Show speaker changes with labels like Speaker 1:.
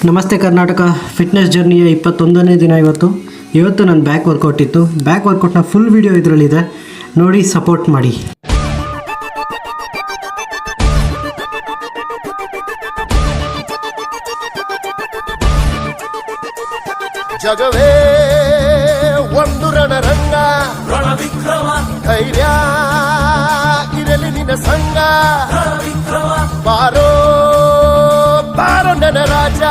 Speaker 1: ನಮಸ್ತೆ ಕರ್ನಾಟಕ ಫಿಟ್ನೆಸ್ ಜರ್ನಿಯ 21ನೇ ದಿನ ಇವತ್ತು ನನ್ನ ಬ್ಯಾಕ್ ವರ್ಕೌಟ್ ಇತ್ತು. ಬ್ಯಾಕ್ ವರ್ಕೌಟ್ನ ಫುಲ್ ವಿಡಿಯೋ ಇದರಲ್ಲಿದೆ, ನೋಡಿ ಸಪೋರ್ಟ್ ಮಾಡಿ.
Speaker 2: ಜಗವೇ ಒಂದು ರಣರಂಗ, ರಣವಿಕ್ರಮ ಧೈರ್ಯ ಇರಲಿ ನಿನ್ನ ಸಂಗ, ಬಾರೋ ಬಾರೋ ನನ್ನ ರಾಜ.